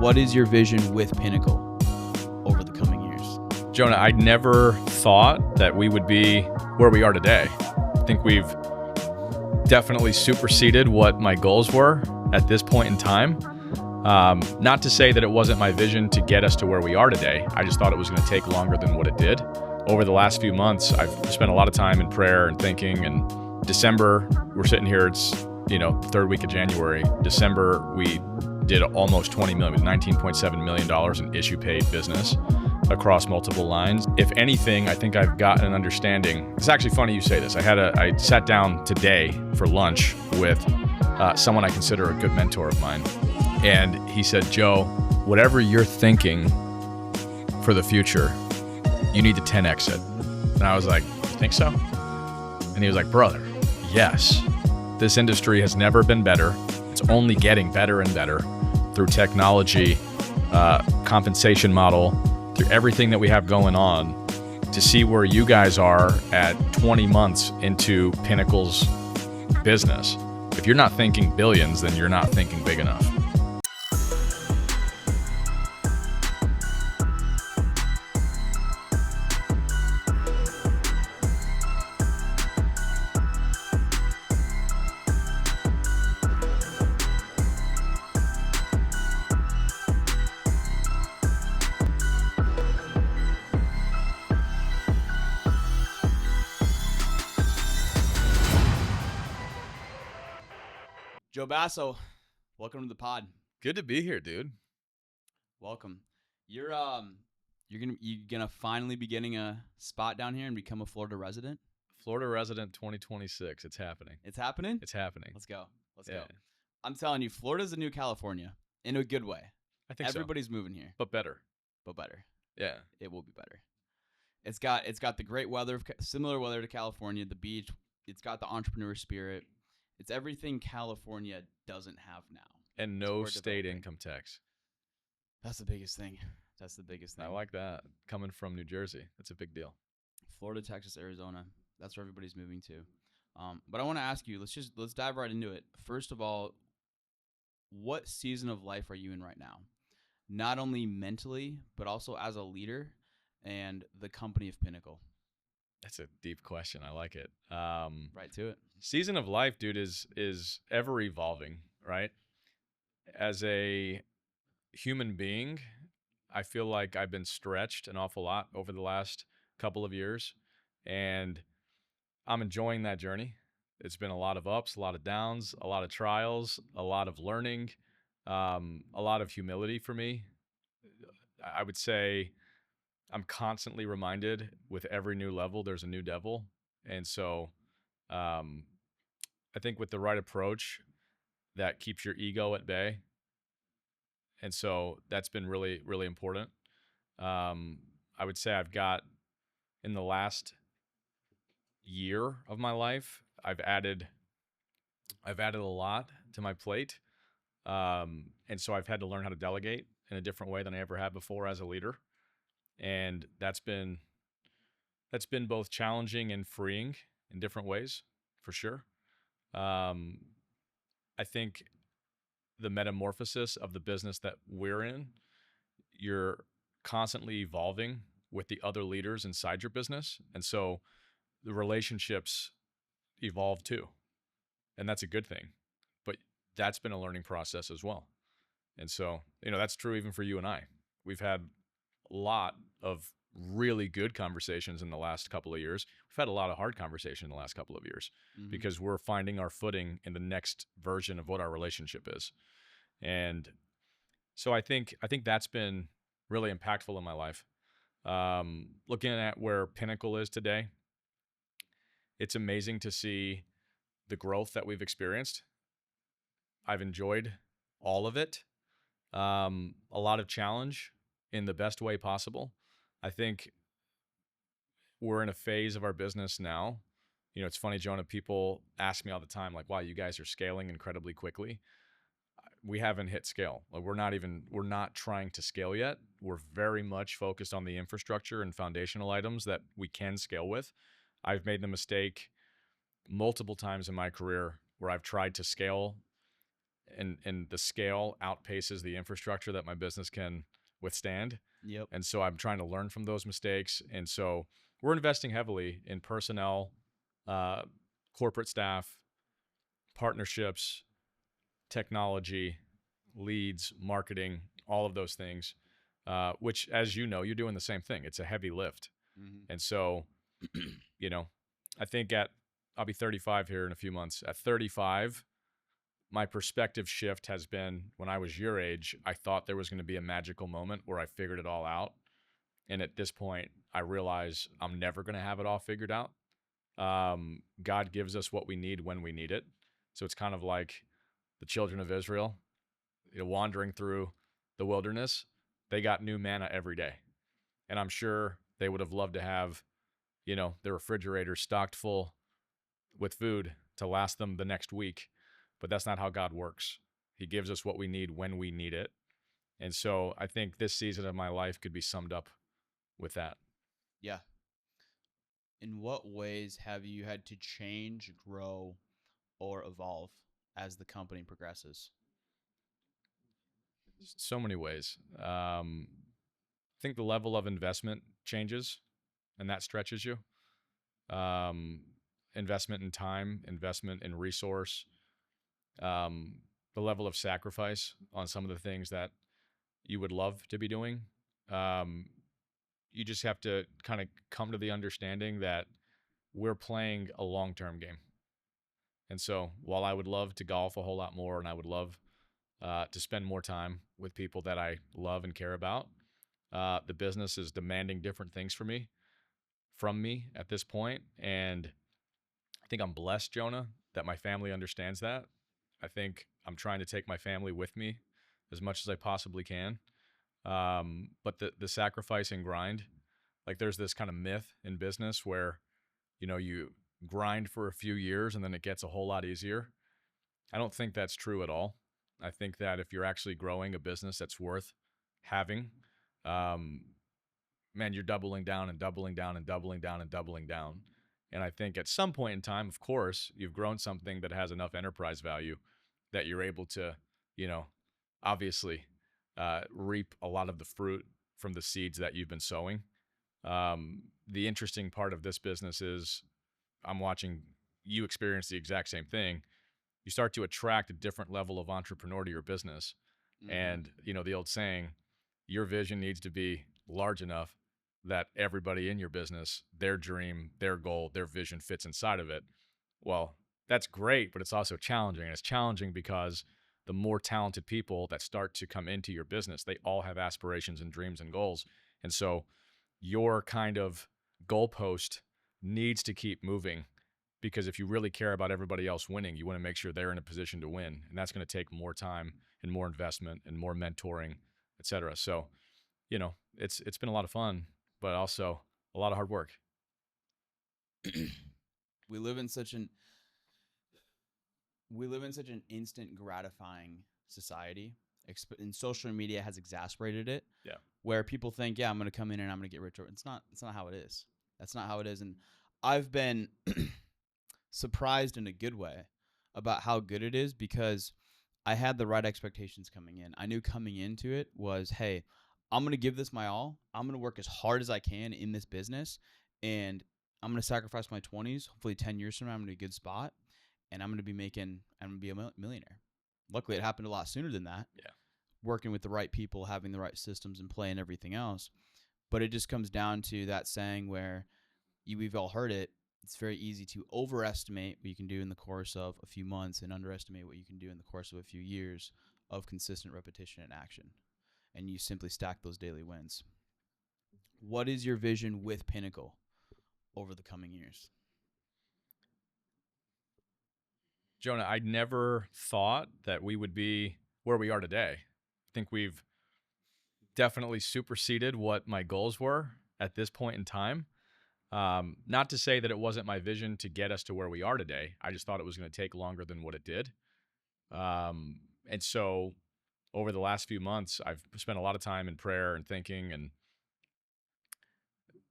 what is your vision with Pinnacle over the coming years? Jonah, I never thought that we would be where we are today. I think we've definitely superseded what my goals were at this point in time. Not to say that it wasn't my vision to get us to where we are today. I just thought it was going to take longer than what it did. Over the last few months, I've spent a lot of time in prayer and thinking. And December, we're sitting here, it's, third week of January. December, we did almost $20 million, $19.7 million in issue paid business across multiple lines. If anything, I think I've gotten an understanding. It's actually funny you say this. I sat down today for lunch with someone I consider a good mentor of mine. And he said, Joe, whatever you're thinking for the future, you need to 10X it. And I was like, you think so? And he was like, brother, yes. This industry has never been better. It's only getting better and better through technology, compensation model, through everything that we have going on. To see where you guys are at 20 months into Pinnacle's business. If you're not thinking billions, then you're not thinking big enough. Joe Basso, welcome to the pod. Good to be here, dude. Welcome. You're gonna finally be getting a spot down here and become a Florida resident. Florida resident 2026. It's happening. It's happening? It's happening. Let's go. Let's Yeah. go. I'm telling you, Florida's the new California in a good way. I think Everybody's moving here, but better. but better. Yeah. It will be better. It's got the great weather, similar weather to California, the beach. It's got the entrepreneur spirit. It's everything California doesn't have now. And no We're state developing. income tax. That's the biggest thing. That's the biggest thing. I like that. Coming from New Jersey, that's a big deal. Florida, Texas, Arizona. That's where everybody's moving to. But I want to ask you, let's dive right into it. First of all, what season of life are you in right now? Not only mentally, but also as a leader and the company of Pinnacle. That's a deep question. I like it. Right to it. Season of life, dude, is ever evolving, right? As a human being, I feel like I've been stretched an awful lot over the last couple of years, and I'm enjoying that journey. It's been a lot of ups, a lot of downs, a lot of trials, a lot of learning, a lot of humility for me. I would say I'm constantly reminded with every new level, there's a new devil. And so I think with the right approach, that keeps your ego at bay. And so that's been really, really important. I would say I've got, in the last year of my life, I've added a lot to my plate. And so I've had to learn how to delegate in a different way than I ever have before as a leader. And that's been both challenging and freeing in different ways, for sure. I think the metamorphosis of the business that we're in, you're constantly evolving with the other leaders inside your business. And so the relationships evolve too. And that's a good thing. But that's been a learning process as well. And so, that's true even for you and I. We've had a lot of really good conversations in the last couple of years. We've had a lot of hard conversation in the last couple of years because we're finding our footing in the next version of what our relationship is. And so I think that's been really impactful in my life. Looking at where Pinnacle is today, it's amazing to see the growth that we've experienced. I've enjoyed all of it. A lot of challenge in the best way possible. I think we're in a phase of our business now. It's funny, Jonah, people ask me all the time, like, wow, you guys are scaling incredibly quickly. We haven't hit scale. Like, we're not trying to scale yet. We're very much focused on the infrastructure and foundational items that we can scale with. I've made the mistake multiple times in my career where I've tried to scale and the scale outpaces the infrastructure that my business can withstand. Yep. And so I'm trying to learn from those mistakes. And so we're investing heavily in personnel, uh, corporate staff, partnerships, technology, leads, marketing, all of those things, which, as you know, you're doing the same thing. It's a heavy lift. Mm-hmm. And so, you know, I think I'll be 35 here in a few months. At 35, my perspective shift has been when I was your age, I thought there was going to be a magical moment where I figured it all out. And at this point, I realize I'm never going to have it all figured out. God gives us what we need when we need it. So it's kind of like the children of Israel, wandering through the wilderness. They got new manna every day. And I'm sure they would have loved to have, their refrigerator stocked full with food to last them the next week. But that's not how God works. He gives us what we need when we need it. And so I think this season of my life could be summed up with that. Yeah. In what ways have you had to change, grow, or evolve as the company progresses? So many ways. I think the level of investment changes and that stretches you. Um, Investment in time, investment in resource, um, the level of sacrifice on some of the things that you would love to be doing. Um, you just have to kind of come to the understanding that we're playing a long term game. And so while I would love to golf a whole lot more and I would love to spend more time with people that I love and care about, the business is demanding different things from me at this point. And I think I'm blessed, Jonah, that my family understands that. I think I'm trying to take my family with me as much as I possibly can. But the sacrifice and grind, like there's this kind of myth in business where, you grind for a few years and then it gets a whole lot easier. I don't think that's true at all. I think that if you're actually growing a business that's worth having, um, man, you're doubling down and doubling down and doubling down and doubling down. And I think at some point in time, of course, you've grown something that has enough enterprise value that you're able to, you know, obviously reap a lot of the fruit from the seeds that you've been sowing. The interesting part of this business is I'm watching you experience the exact same thing. You start to attract a different level of entrepreneur to your business. Mm-hmm. And, the old saying, your vision needs to be large enough that everybody in your business, their dream, their goal, their vision fits inside of it. Well, that's great, but it's also challenging. And it's challenging because the more talented people that start to come into your business, they all have aspirations and dreams and goals. And so your kind of goalpost needs to keep moving because if you really care about everybody else winning, you want to make sure they're in a position to win. And that's going to take more time and more investment and more mentoring, et cetera. So, it's been a lot of fun, but also a lot of hard work. we live in such an we live in such an instant gratifying society, and social media has exacerbated it. Yeah. Where people think, yeah, I'm going to come in and I'm going to get rich. It's not. It's not how it is. That's not how it is. And I've been surprised in a good way about how good it is because I had the right expectations coming in. I knew coming into it was, hey, I'm going to give this my all. I'm going to work as hard as I can in this business, and I'm going to sacrifice my 20s. Hopefully 10 years from now, I'm in a good spot, and I'm going to be a millionaire. Luckily, it happened a lot sooner than that. Yeah. Working with the right people, having the right systems in play and everything else. But it just comes down to that saying where we've all heard it. It's very easy to overestimate what you can do in the course of a few months and underestimate what you can do in the course of a few years of consistent repetition and action. And you simply stack those daily wins. What is your vision with Pinnacle over the coming years? Jonah, I never thought that we would be where we are today. I think we've definitely superseded what my goals were at this point in time. Not to say that it wasn't my vision to get us to where we are today. I just thought it was going to take longer than what it did. And so over the last few months, I've spent a lot of time in prayer and thinking. And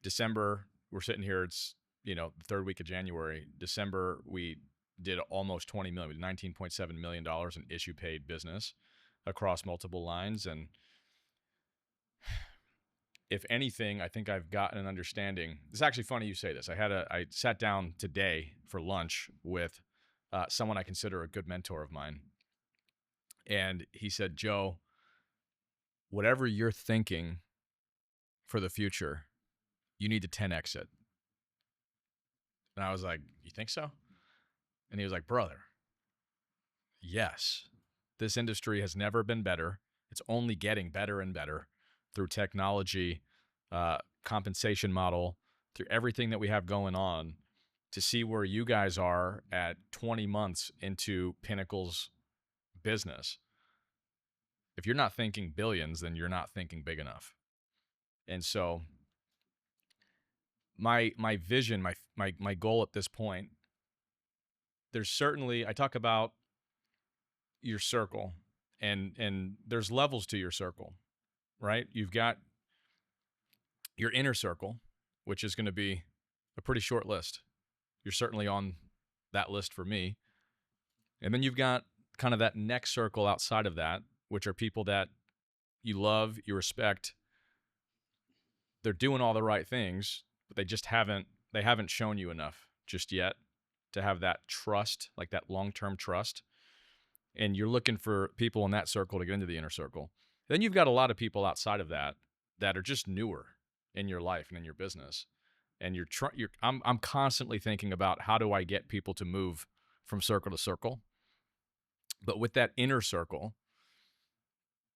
December, we're sitting here, it's, the third week of January. December, we did almost 20 million, $19.7 million in issue paid business across multiple lines. And if anything, I think I've gotten an understanding. It's actually funny you say this. I sat down today for lunch with someone I consider a good mentor of mine. And he said, Joe, whatever you're thinking for the future, you need to 10x it. And I was like, you think so? And he was like, brother, yes, this industry has never been better. It's only getting better and better through technology, compensation model, through everything that we have going on. To see where you guys are at 20 months into Pinnacle's business, if you're not thinking billions, then you're not thinking big enough. And so my vision, my goal at this point, there's certainly, I talk about your circle, and there's levels to your circle, right? You've got your inner circle, which is going to be a pretty short list. You're certainly on that list for me. And then you've got kind of that next circle outside of that, which are people that you love, you respect. They're doing all the right things, but they haven't shown you enough just yet to have that trust, like that long-term trust. And you're looking for people in that circle to get into the inner circle. Then you've got a lot of people outside of that that are just newer in your life and in your business. And I'm constantly thinking about, how do I get people to move from circle to circle? But with that inner circle,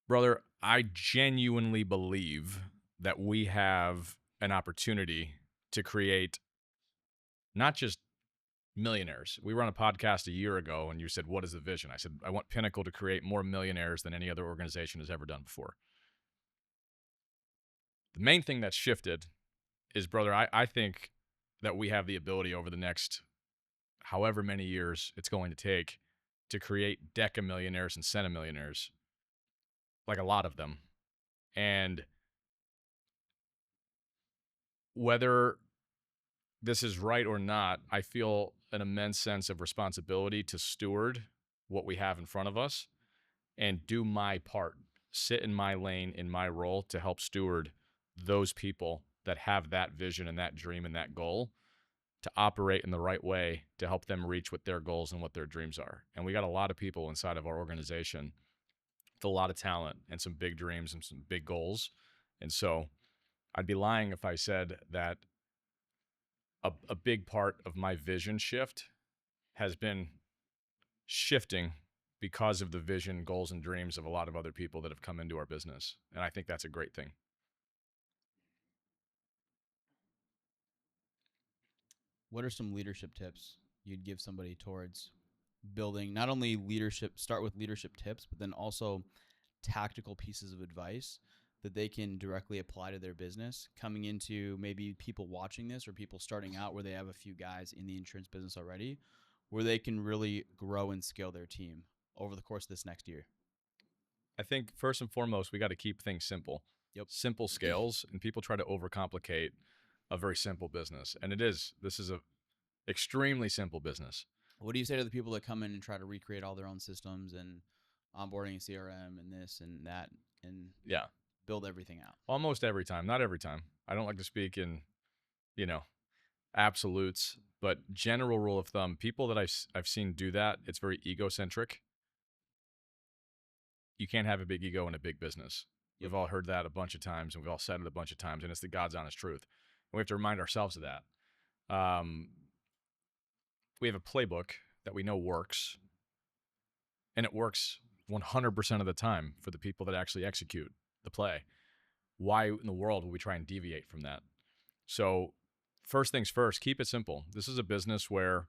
brother, I genuinely believe that we have an opportunity to create not just millionaires. We were on a podcast a year ago and you said, what is the vision? I said, I want Pinnacle to create more millionaires than any other organization has ever done before. The main thing that's shifted is, brother, I think that we have the ability over the next however many years it's going to take to create decamillionaires and centimillionaires, like a lot of them. And whether this is right or not, I feel an immense sense of responsibility to steward what we have in front of us and do my part, sit in my lane, in my role to help steward those people that have that vision and that dream and that goal, to operate in the right way to help them reach what their goals and what their dreams are. And we got a lot of people inside of our organization with a lot of talent and some big dreams and some big goals. And so I'd be lying if I said that a big part of my vision shift has been shifting because of the vision, goals, and dreams of a lot of other people that have come into our business. And I think that's a great thing. What are some leadership tips you'd give somebody towards building not only leadership, start with leadership tips, but then also tactical pieces of advice that they can directly apply to their business coming into maybe people watching this or people starting out where they have a few guys in the insurance business already, where they can really grow and scale their team over the course of this next year? I think first and foremost, we got to keep things simple. Yep. Simple scales, and people try to overcomplicate a very simple business. And this is a extremely simple business. What do you say to the people that come in and try to recreate all their own systems and onboarding CRM and this and that and build everything out? Almost every time, not every time. I don't like to speak in, absolutes, but general rule of thumb, people that I've seen do that, it's very egocentric. You can't have a big ego in a big business. We've all heard that a bunch of times, and we've all said it a bunch of times, and it's the God's honest truth. And we have to remind ourselves of that. We have a playbook that we know works, and it works 100% of the time for the people that actually execute the play. Why in the world would we try and deviate from that? So first things first, keep it simple. This is a business where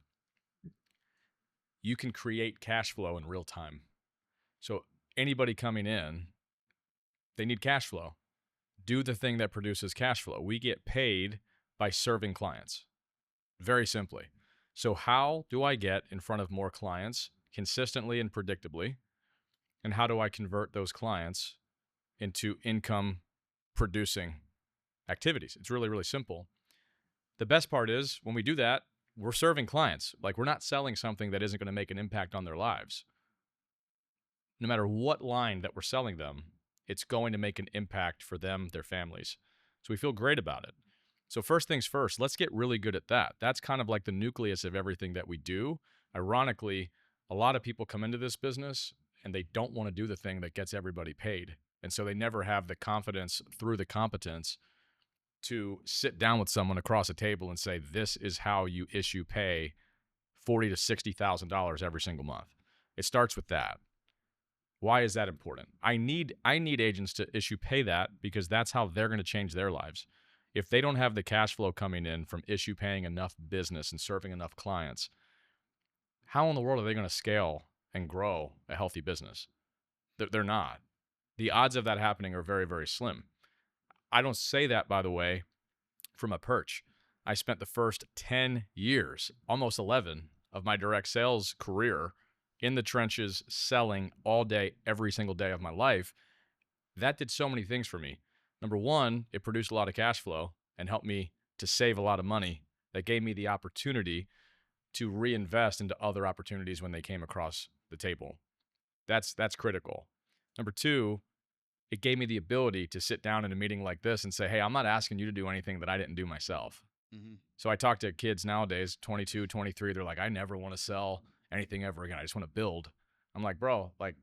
you can create cash flow in real time. So anybody coming in, they need cash flow. Do the thing that produces cash flow. We get paid by serving clients, very simply. So how do I get in front of more clients consistently and predictably? And how do I convert those clients into income producing activities? It's really, really simple. The best part is when we do that, we're serving clients. Like, we're not selling something that isn't going to make an impact on their lives. No matter what line that we're selling them, it's going to make an impact for them, their families. So we feel great about it. So first things first, let's get really good at that. That's kind of like the nucleus of everything that we do. Ironically, a lot of people come into this business and they don't want to do the thing that gets everybody paid. And so they never have the confidence through the competence to sit down with someone across a table and say, this is how you issue pay $40,000 to $60,000 every single month. It starts with that. Why is that important? I need agents to issue pay that because that's how they're going to change their lives. If they don't have the cash flow coming in from issue paying enough business and serving enough clients, how in the world are they going to scale and grow a healthy business? They're not. The odds of that happening are very, very slim. I don't say that, by the way, from a perch. I spent the first 10 years, almost 11, of my direct sales career in the trenches, selling all day, every single day of my life. That did so many things for me. Number one, it produced a lot of cash flow and helped me to save a lot of money. That gave me the opportunity to reinvest into other opportunities when they came across the table. That's critical. Number two, it gave me the ability to sit down in a meeting like this and say, hey, I'm not asking you to do anything that I didn't do myself. Mm-hmm. So I talk to kids nowadays, 22, 23, they're like, I never want to sell anything ever again. I just want to build. I'm like, bro, like,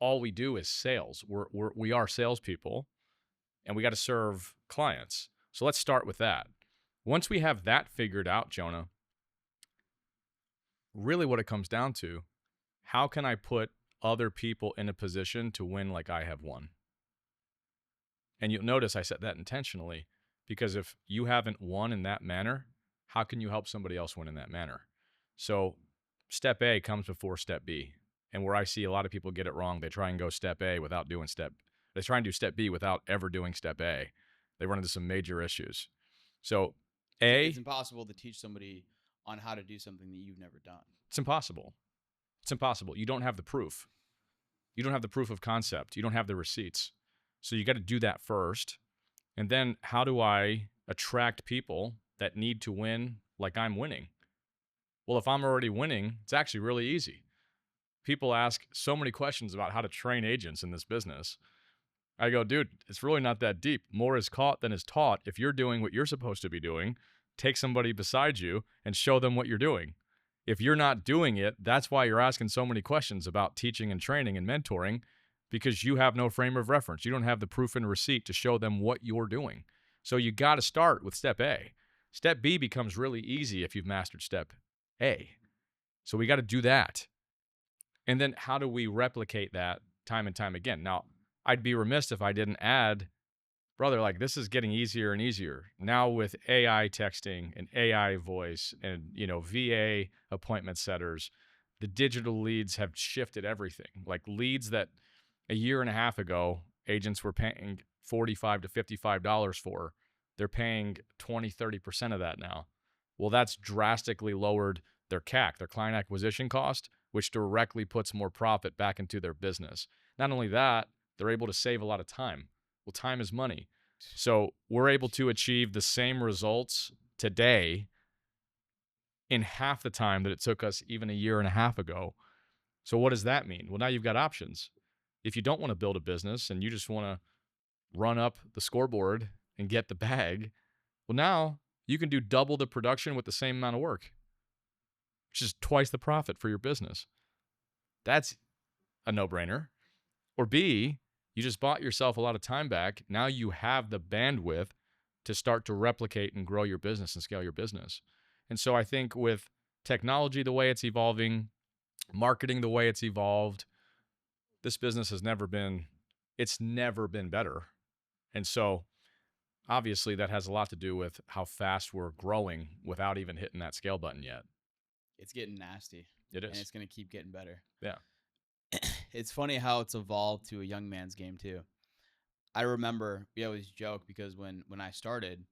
all we do is sales. We are salespeople, and we got to serve clients. So let's start with that. Once we have that figured out, Jonah, really what it comes down to, how can I put other people in a position to win like I have won? And you'll notice I said that intentionally, because if you haven't won in that manner, how can you help somebody else win in that manner? So step A comes before step B. And where I see a lot of people get it wrong, they try and go step A without doing they try and do step B without ever doing step A. They run into some major issues. So it's impossible to teach somebody on how to do something that you've never done. It's impossible. It's impossible. You don't have the proof. You don't have the proof of concept. You don't have the receipts. So you got to do that first. And then how do I attract people that need to win like I'm winning? Well, if I'm already winning, it's actually really easy. People ask so many questions about how to train agents in this business. I go, dude, it's really not that deep. More is caught than is taught. If you're doing what you're supposed to be doing, take somebody beside you and show them what you're doing. If you're not doing it, that's why you're asking so many questions about teaching and training and mentoring, because you have no frame of reference. You don't have the proof and receipt to show them what you're doing. So you got to start with step A. Step B becomes really easy if you've mastered step A. So we got to do that. And then how do we replicate that time and time again? Now, I'd be remiss if I didn't add, brother, like, this is getting easier and easier. Now with AI texting and AI voice and, VA appointment setters, the digital leads have shifted everything. Like, leads that a year and a half ago, agents were paying $45 to $55 for, they're paying 20, 30% of that now. Well, that's drastically lowered their CAC, their client acquisition cost, which directly puts more profit back into their business. Not only that, they're able to save a lot of time. Well, time is money. So we're able to achieve the same results today in half the time that it took us even a year and a half ago. So what does that mean? Well, now you've got options. If you don't want to build a business and you just want to run up the scoreboard and get the bag, well, now you can do double the production with the same amount of work, which is twice the profit for your business. That's a no-brainer. Or B, you just bought yourself a lot of time back. Now you have the bandwidth to start to replicate and grow your business and scale your business. And so I think with technology the way it's evolving, marketing the way it's evolved, this business has never been better. And so obviously that has a lot to do with how fast we're growing without even hitting that scale button yet. It's getting nasty. It is. And it's going to keep getting better. Yeah. It's funny how it's evolved to a young man's game too. I remember we always joke because when I started,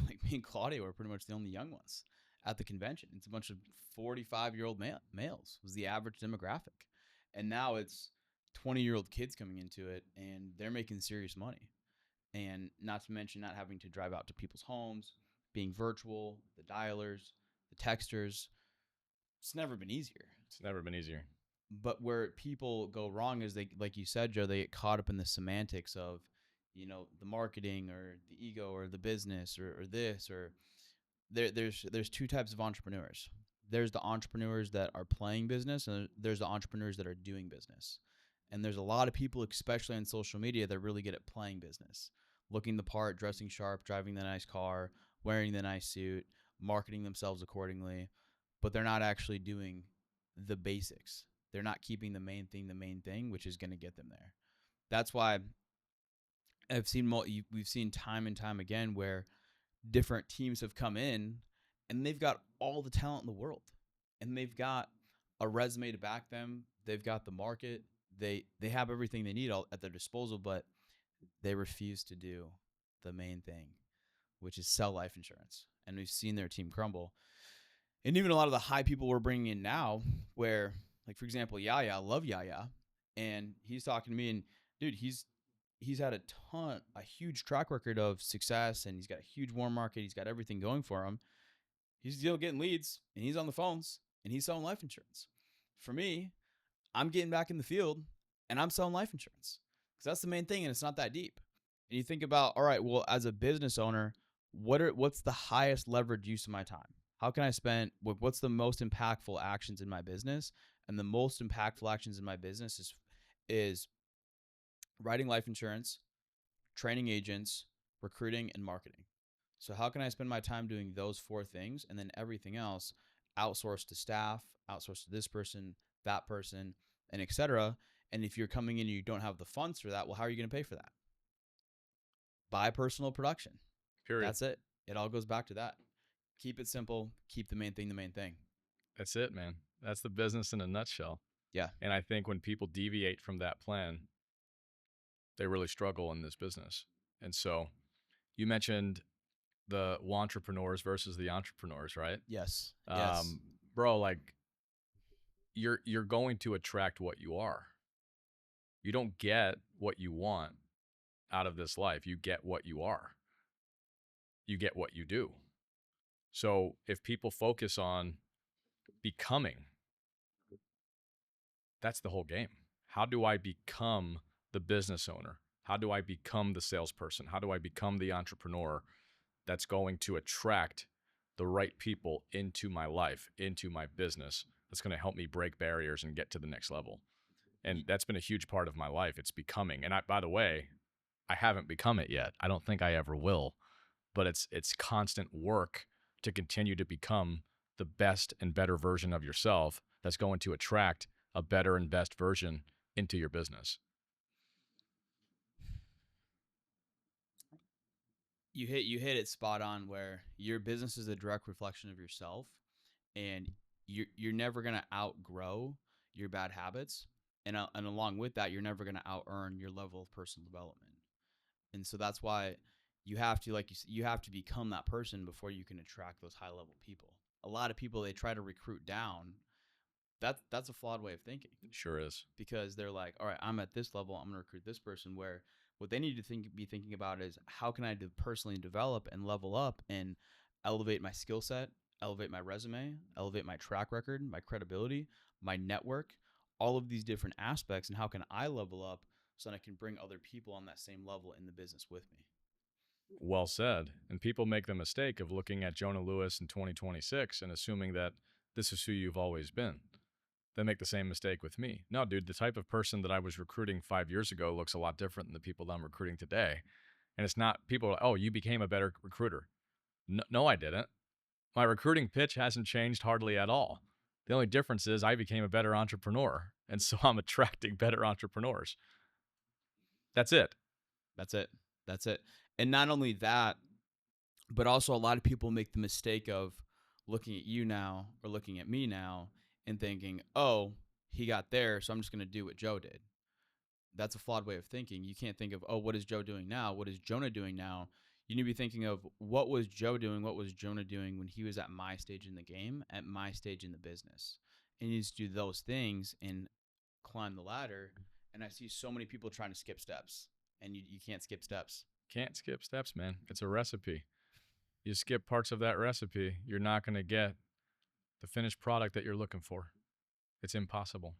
like me and Claudia were pretty much the only young ones at the convention. It's a bunch of 45-year-old males was the average demographic. And now it's 20-year-old kids coming into it, and they're making serious money. And not to mention not having to drive out to people's homes, being virtual, the dialers, the texters. It's never been easier. It's never been easier. But where people go wrong is they, like you said, Joe, they get caught up in the semantics of, the marketing or the ego or the business or this or there's two types of entrepreneurs. There's the entrepreneurs that are playing business, and there's the entrepreneurs that are doing business. And there's a lot of people, especially on social media, that really get at playing business, looking the part, dressing sharp, driving the nice car, wearing the nice suit, marketing themselves accordingly, but they're not actually doing the basics. They're not keeping the main thing, which is going to get them there. That's why we've seen time and time again where different teams have come in and they've got all the talent in the world, and they've got a resume to back them. They've got the market. They have everything they need all at their disposal, but they refuse to do the main thing, which is sell life insurance. And we've seen their team crumble. And even a lot of the high people we're bringing in now, where, like, for example, Yaya, I love Yaya, and he's talking to me, and dude, he's had a huge track record of success, and he's got a huge warm market. He's got everything going for him. He's still getting leads, and he's on the phones, and he's selling life insurance. For me, I'm getting back in the field, and I'm selling life insurance because that's the main thing, and it's not that deep. And you think about, all right, well, as a business owner, what's the highest leverage use of my time? How can I spend? What's the most impactful actions in my business? And the most impactful actions in my business is writing life insurance, training agents, recruiting, and marketing. So how can I spend my time doing those four things, and then everything else outsource to staff, outsource to this person, that person, and etc. And if you're coming in and you don't have the funds for that, well, how are you going to pay for that? Buy personal production. Period. That's it. It all goes back to that. Keep it simple. Keep the main thing the main thing. That's it, man. That's the business in a nutshell. Yeah. And I think when people deviate from that plan, they really struggle in this business. And so you mentioned the entrepreneurs versus the entrepreneurs, right? Yes. Yes. Bro, like you're going to attract what you are. You don't get what you want out of this life. You get what you are. You get what you do. So if people focus on becoming, that's the whole game. How do I become the business owner? How do I become the salesperson? How do I become the entrepreneur that's going to attract the right people into my life, into my business, that's going to help me break barriers and get to the next level? And that's been a huge part of my life. It's becoming. And by the way, I haven't become it yet. I don't think I ever will, but it's constant work to continue to become the best and better version of yourself that's going to attract a better and best version into your business. You hit it spot on, where your business is a direct reflection of yourself, and you're never going to outgrow your bad habits, and along with that, you're never going to out earn your level of personal development. And so that's why you have to, like you have to become that person before you can attract those high level people. A lot of people, they try to recruit down. That's a flawed way of thinking. It sure is. Because they're like, all right, I'm at this level, I'm going to recruit this person. Where what they need to be thinking about is, how can I personally develop and level up and elevate my skill set, elevate my resume, elevate my track record, my credibility, my network, all of these different aspects, and how can I level up so that I can bring other people on that same level in the business with me. Well said. And people make the mistake of looking at Jonah Lewis in 2026 and assuming that this is who you've always been. They make the same mistake with me. No, dude, the type of person that I was recruiting 5 years ago looks a lot different than the people that I'm recruiting today. And it's not people, oh, you became a better recruiter. No, I didn't. My recruiting pitch hasn't changed hardly at all. The only difference is I became a better entrepreneur. And so I'm attracting better entrepreneurs. That's it. That's it. That's it. And not only that, but also a lot of people make the mistake of looking at you now or looking at me now and thinking, oh, he got there, so I'm just going to do what Joe did. That's a flawed way of thinking. You can't think of, oh, what is Joe doing now? What is Jonah doing now? You need to be thinking of, what was Joe doing? What was Jonah doing when he was at my stage in the game, at my stage in the business? And he needs to do those things and climb the ladder. And I see so many people trying to skip steps, and you can't skip steps. Can't skip steps, man. It's a recipe. You skip parts of that recipe, you're not going to get the finished product that you're looking for. It's impossible.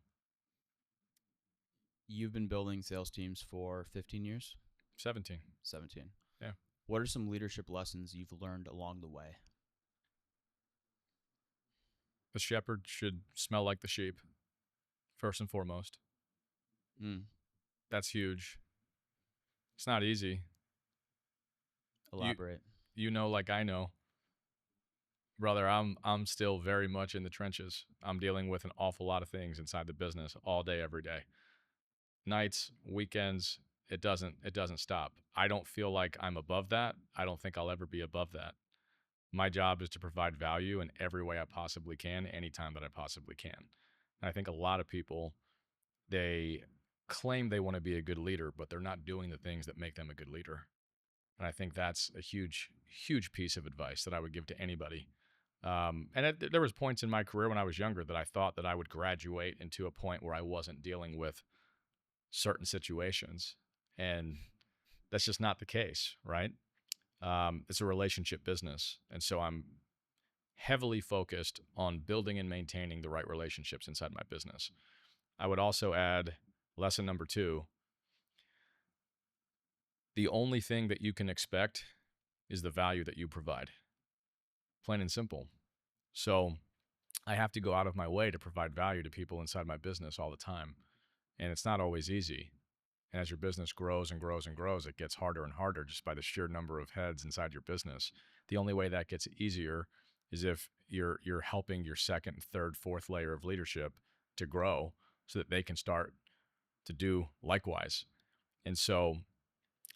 You've been building sales teams for 15 years? 17. 17. Yeah. What are some leadership lessons you've learned along the way? The shepherd should smell like the sheep, first and foremost. Mm. That's huge. It's not easy. Elaborate. You know, like I know, brother, I'm still very much in the trenches. I'm dealing with an awful lot of things inside the business all day, every day. Nights, weekends, it doesn't stop. I don't feel like I'm above that. I don't think I'll ever be above that. My job is to provide value in every way I possibly can, anytime that I possibly can. And I think a lot of people, they claim they want to be a good leader, but they're not doing the things that make them a good leader. And I think that's a huge, huge piece of advice that I would give to anybody. There was points in my career when I was younger that I thought that I would graduate into a point where I wasn't dealing with certain situations, and that's just not the case, right? It's a relationship business, and so I'm heavily focused on building and maintaining the right relationships inside my business. I would also add lesson number 2: the only thing that you can expect is the value that you provide. Plain and simple. So I have to go out of my way to provide value to people inside my business all the time. And it's not always easy. And as your business grows and grows and grows, it gets harder and harder just by the sheer number of heads inside your business. The only way that gets easier is if you're helping your second, third, fourth layer of leadership to grow so that they can start to do likewise. And so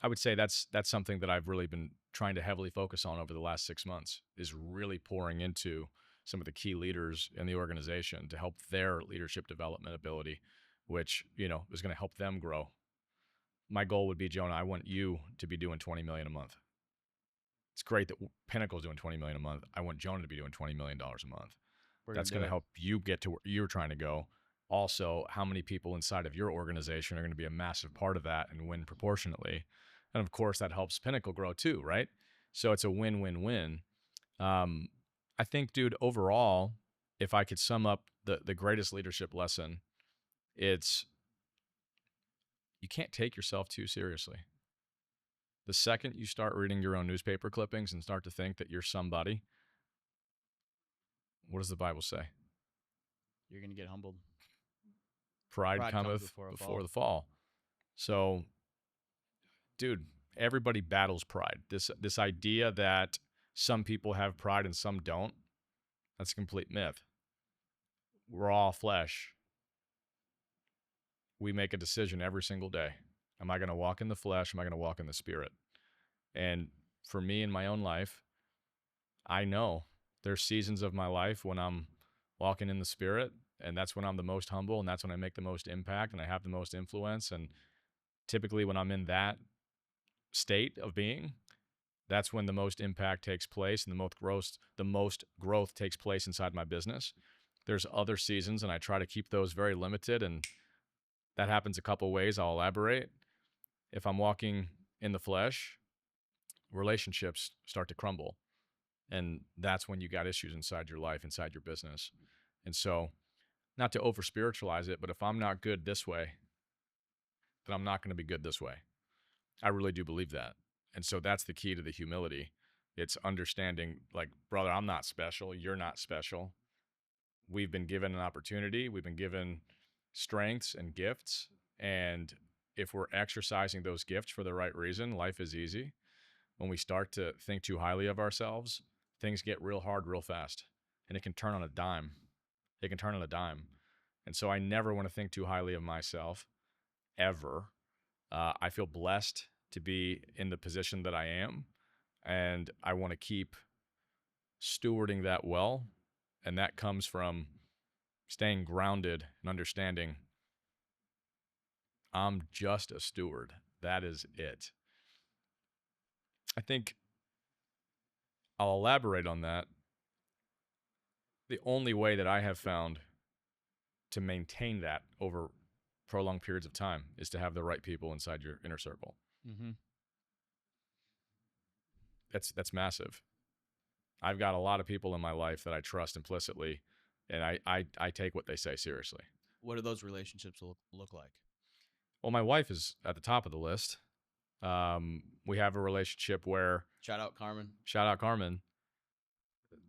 I would say that's something that I've really been trying to heavily focus on over the last 6 months, is really pouring into some of the key leaders in the organization to help their leadership development ability, which, is going to help them grow. My goal would be, Jonah, I want you to be doing 20 million a month. It's great that Pinnacle's doing 20 million a month. I want Jonah to be doing $20 million a month. That's going to help you get to where you're trying to go. Also, how many people inside of your organization are going to be a massive part of that and win proportionately. And of course, that helps Pinnacle grow too, right? So it's a win-win-win. I think, dude, overall, if I could sum up the greatest leadership lesson, it's you can't take yourself too seriously. The second you start reading your own newspaper clippings and start to think that you're somebody, what does the Bible say? You're going to get humbled. Pride cometh before the fall. So, dude, everybody battles pride. This idea that some people have pride and some don't, that's a complete myth. We're all flesh. We make a decision every single day. Am I going to walk in the flesh? Am I going to walk in the spirit? And for me in my own life, I know there's seasons of my life when I'm walking in the spirit, and that's when I'm the most humble, and that's when I make the most impact and I have the most influence. And typically when I'm in that state of being, that's when the most impact takes place and the most growth takes place inside my business. There's other seasons, and I try to keep those very limited, and that happens a couple ways. I'll elaborate. If I'm walking in the flesh, relationships start to crumble. And that's when you got issues inside your life, inside your business. And so, not to over spiritualize it, but if I'm not good this way, then I'm not going to be good this way. I really do believe that. And so that's the key to the humility. It's understanding, like, brother, I'm not special. You're not special. We've been given an opportunity. We've been given strengths and gifts. And if we're exercising those gifts for the right reason, life is easy. When we start to think too highly of ourselves, things get real hard real fast. And it can turn on a dime. It can turn on a dime. And so I never want to think too highly of myself, ever. I feel blessed to be in the position that I am, and I want to keep stewarding that well. And that comes from staying grounded and understanding I'm just a steward. That is it. I think I'll elaborate on that. The only way that I have found to maintain that over prolonged periods of time is to have the right people inside your inner circle. Mm-hmm. That's massive. I've got a lot of people in my life that I trust implicitly, and I take what they say seriously. What do those relationships look like? Well, my wife is at the top of the list. We have a relationship where, Shout out Carmen. shout out Carmen,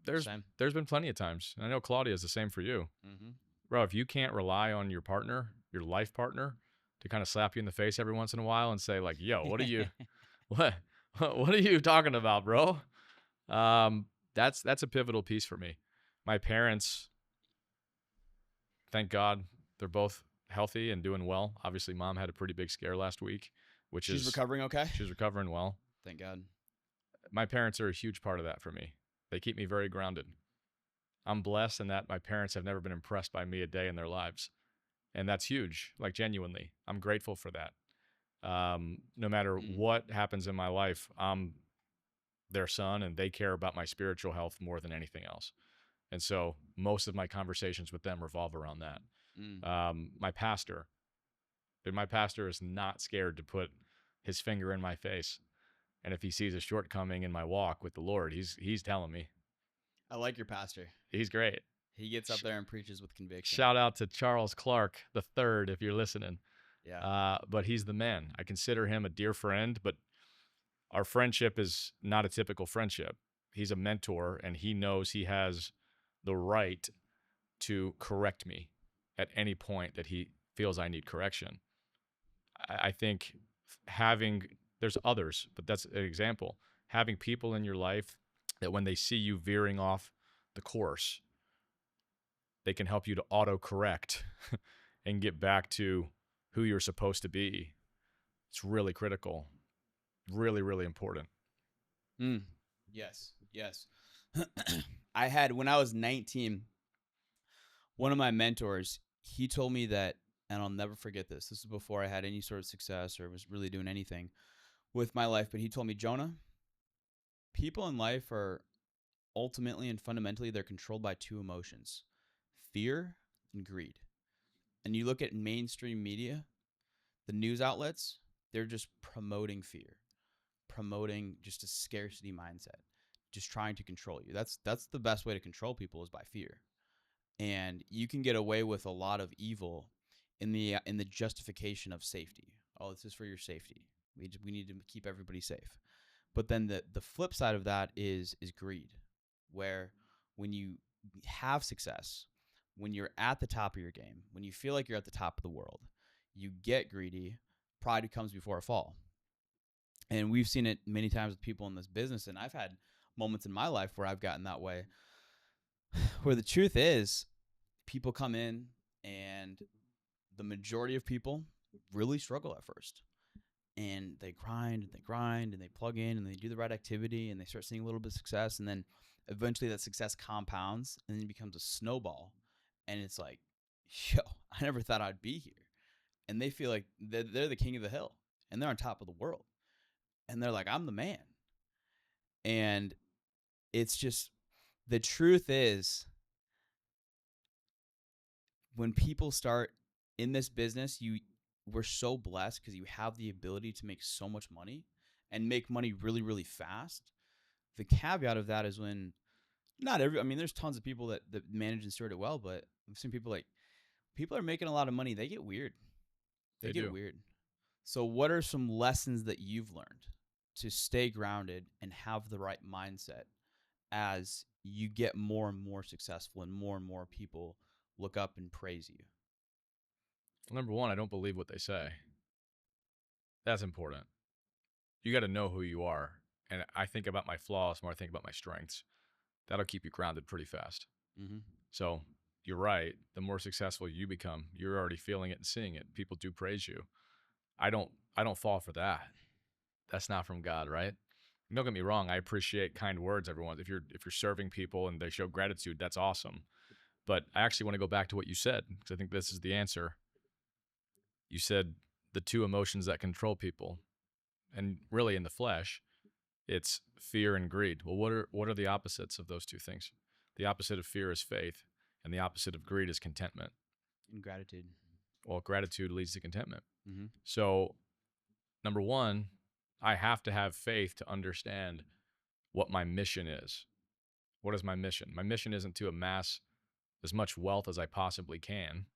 there's Same. there's been plenty of times, and I know Claudia is the same for you, Mm-hmm. bro. If you can't rely on your partner, your life partner, to kind of slap you in the face every once in a while and say like, "Yo, what are you, what, what are you talking about, bro?" That's a pivotal piece for me. My parents, thank God, they're both healthy and doing well. Obviously, mom had a pretty big scare last week, which She's is recovering okay? she's recovering well. Thank God. My parents are a huge part of that for me. They keep me very grounded. I'm blessed in that my parents have never been impressed by me a day in their lives. And that's huge, like genuinely. I'm grateful for that. No matter Mm. what happens in my life, I'm their son and they care about my spiritual health more than anything else. And so most of my conversations with them revolve around that. Mm. My pastor is not scared to put his finger in my face. And if he sees a shortcoming in my walk with the Lord, he's telling me. I like your pastor. He's great. He gets up there and preaches with conviction. Shout out to Charles Clark the third if you're listening. Yeah. But he's the man. I consider him a dear friend, but our friendship is not a typical friendship. He's a mentor, and he knows he has the right to correct me at any point that he feels I need correction. I think there's others, but that's an example. Having people in your life that when they see you veering off the course, they can help you to auto correct and get back to who you're supposed to be. It's really critical, really, really important. Mm. Yes. Yes. I had, when I was 19, one of my mentors, he told me that, and I'll never forget this. This is before I had any sort of success or was really doing anything with my life. But he told me, Jonah, people in life are ultimately and fundamentally, they're controlled by two emotions: fear and greed. And you look at mainstream media, the news outlets, they're just promoting fear, promoting just a scarcity mindset, just trying to control you. That's the best way to control people, is by fear. And you can get away with a lot of evil in the justification of safety. Oh, this is for your safety. We need to keep everybody safe. But then the flip side of that is greed, where when you have success, when you're at the top of your game, when you feel like you're at the top of the world, you get greedy. Pride comes before a fall. And we've seen it many times with people in this business. And I've had moments in my life where I've gotten that way, where the truth is, people come in and the majority of people really struggle at first. And they grind and they plug in and they do the right activity and they start seeing a little bit of success. And then eventually that success compounds and then it becomes a snowball. And it's like, yo, I never thought I'd be here. And they feel like they're the king of the hill and they're on top of the world. And they're like, I'm the man. And it's just, the truth is, when people start in this business, we're so blessed because you have the ability to make so much money and make money really, really fast. The caveat of that is when there's tons of people that manage and steward it well, but I've seen people are making a lot of money. They get weird. They get weird. So what are some lessons that you've learned to stay grounded and have the right mindset as you get more and more successful and more people look up and praise you? Well, number one, I don't believe what they say. That's important. You got to know who you are. And I think about my flaws more I think about my strengths. That'll keep you grounded pretty fast. Mm-hmm. So you're right. The more successful you become, you're already feeling it and seeing it. People do praise you. I don't fall for that. That's not from God, right? Don't get me wrong. I appreciate kind words, everyone. If you're serving people and they show gratitude, that's awesome. But I actually want to go back to what you said because I think this is the answer. You said the two emotions that control people, and really in the flesh, it's fear and greed. Well, what are the opposites of those two things? The opposite of fear is faith, and the opposite of greed is contentment. And gratitude. Well, gratitude leads to contentment. Mm-hmm. So, number one, I have to have faith to understand what my mission is. What is my mission? My mission isn't to amass as much wealth as I possibly can.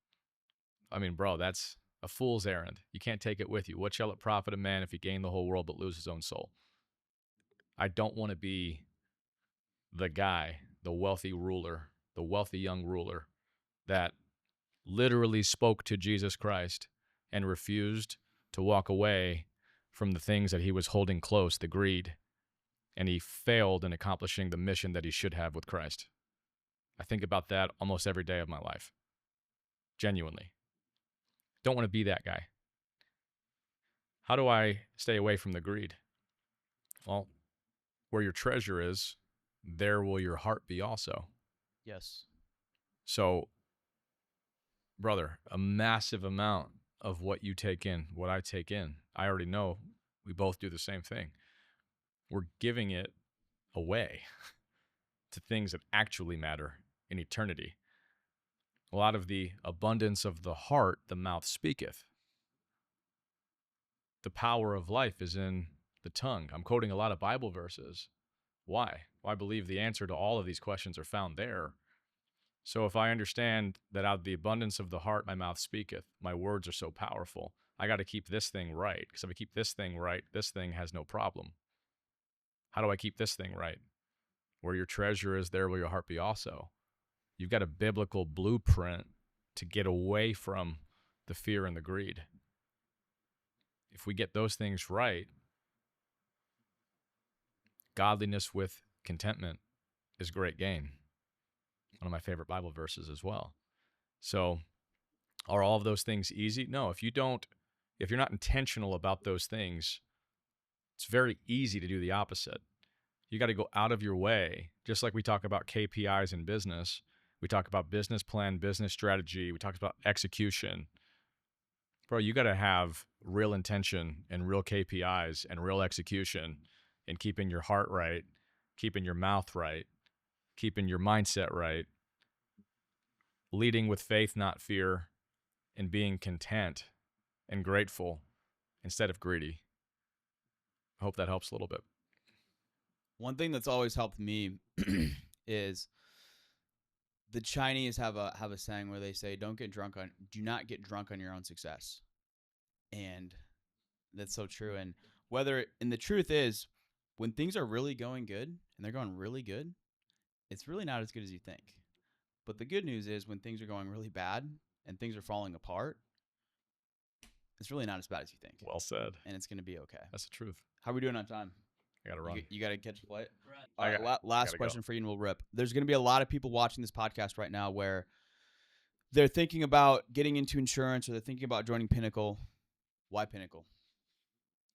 I mean, bro, that's a fool's errand. You can't take it with you. What shall it profit a man if he gain the whole world but lose his own soul? I don't want to be the guy, the wealthy ruler, the wealthy young ruler that literally spoke to Jesus Christ and refused to walk away from the things that he was holding close, the greed, and he failed in accomplishing the mission that he should have with Christ. I think about that almost every day of my life. Genuinely. Don't want to be that guy. How do I stay away from the greed? Well, where your treasure is, there will your heart be also. Yes. So, brother, a massive amount of what you take in, what I take in, I already know we both do the same thing. We're giving it away to things that actually matter in eternity. A lot of the abundance of the heart, the mouth speaketh. The power of life is in the tongue. I'm quoting a lot of Bible verses. Why? Well, I believe the answer to all of these questions are found there. So if I understand that out of the abundance of the heart my mouth speaketh, my words are so powerful, I got to keep this thing right. Because if I keep this thing right, this thing has no problem. How do I keep this thing right? Where your treasure is, there will your heart be also. You've got a biblical blueprint to get away from the fear and the greed. If we get those things right, godliness with contentment is great gain. One of my favorite Bible verses as well. So, are all of those things easy? No, if you're not intentional about those things, it's very easy to do the opposite. You got to go out of your way, just like we talk about KPIs in business. We talk about business plan, business strategy. We talk about execution. Bro, you got to have real intention and real KPIs and real execution in keeping your heart right, keeping your mouth right, keeping your mindset right, leading with faith, not fear, and being content and grateful instead of greedy. I hope that helps a little bit. One thing that's always helped me is the Chinese have a saying where they say, do not get drunk on your own success. And that's so true. And the truth is, when things are really going good and they're going really good, it's really not as good as you think. But the good news is when things are going really bad and things are falling apart, it's really not as bad as you think. Well said. And it's going to be okay. That's the truth. How are we doing on time? I got to run. You got to catch a flight? Last question for you and we'll rip. There's going to be a lot of people watching this podcast right now where they're thinking about getting into insurance or they're thinking about joining Pinnacle. Why Pinnacle?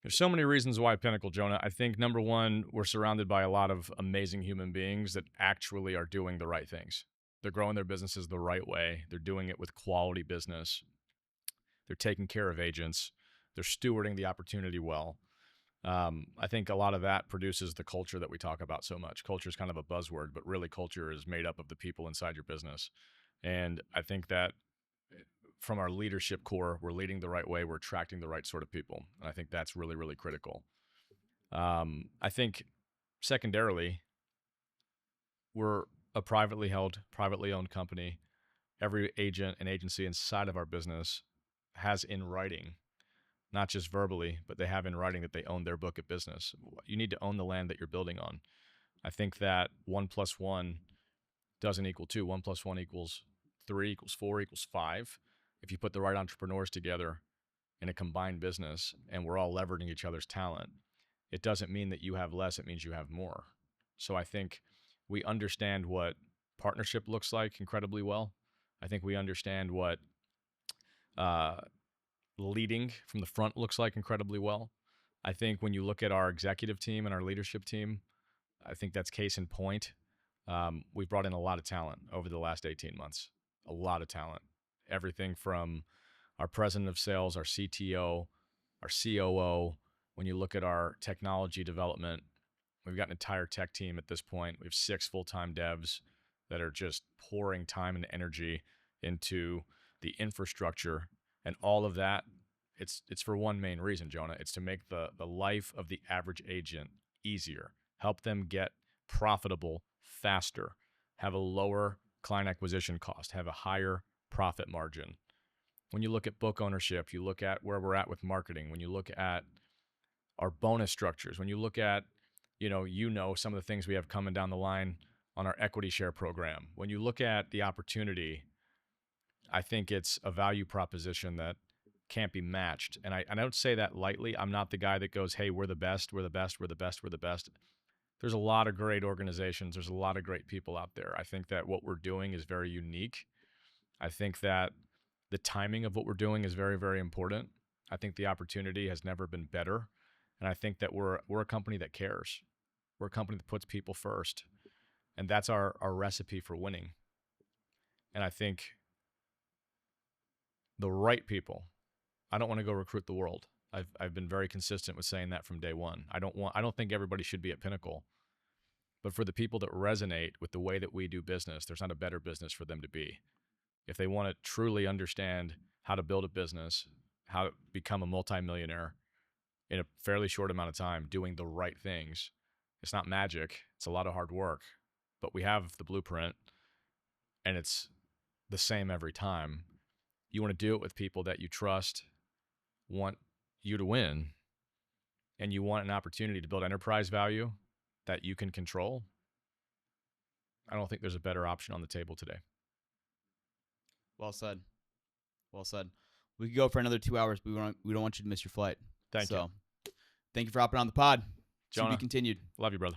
There's so many reasons why Pinnacle, Jonah. I think number one, we're surrounded by a lot of amazing human beings that actually are doing the right things. They're growing their businesses the right way. They're doing it with quality business. They're taking care of agents. They're stewarding the opportunity well. I think a lot of that produces the culture that we talk about so much. Culture is kind of a buzzword, but really culture is made up of the people inside your business. And I think that from our leadership core, we're leading the right way. We're attracting the right sort of people. And I think that's really, really critical. I think secondarily, we're a privately held, privately owned company. Every agent and agency inside of our business has in writing, not just verbally, but they have in writing that they own their book of business. You need to own the land that you're building on. I think that 1 + 1 doesn't equal 2. 1 + 1 equals 3, equals 4, equals 5. If you put the right entrepreneurs together in a combined business and we're all leveraging each other's talent, it doesn't mean that you have less, it means you have more. So I think we understand what partnership looks like incredibly well. I think we understand what leading from the front looks like incredibly well. I think when you look at our executive team and our leadership team, I think that's case in point. We've brought in a lot of talent over the last 18 months, a lot of talent. Everything from our president of sales, our CTO, our COO. When you look at our technology development, we've got an entire tech team at this point. We have 6 full-time devs that are just pouring time and energy into the infrastructure. And all of that, it's for one main reason, Jonah. It's to make the life of the average agent easier, help them get profitable faster, have a lower client acquisition cost, have a higher profit margin. When you look at book ownership, you look at where we're at with marketing, when you look at our bonus structures, when you look at, some of the things we have coming down the line on our equity share program, when you look at the opportunity, I think it's a value proposition that can't be matched. And I don't say that lightly. I'm not the guy that goes, hey, we're the best, we're the best, we're the best, we're the best. There's a lot of great organizations. There's a lot of great people out there. I think that what we're doing is very unique. I think that the timing of what we're doing is very, very important. I think the opportunity has never been better. And I think that we're a company that cares. We're a company that puts people first. And that's our recipe for winning. And I think the right people, I don't want to go recruit the world. I've been very consistent with saying that from day one. I don't think everybody should be at Pinnacle. But for the people that resonate with the way that we do business, there's not a better business for them to be. If they want to truly understand how to build a business, how to become a multimillionaire in a fairly short amount of time, doing the right things, it's not magic. It's a lot of hard work. But we have the blueprint, and it's the same every time. You want to do it with people that you trust, want you to win, and you want an opportunity to build enterprise value that you can control. I don't think there's a better option on the table today. Well said. Well said. We could go for another 2 hours, but we don't want you to miss your flight. Thank you. Thank you for hopping on the pod. Jonah, To be continued. Love you, brother.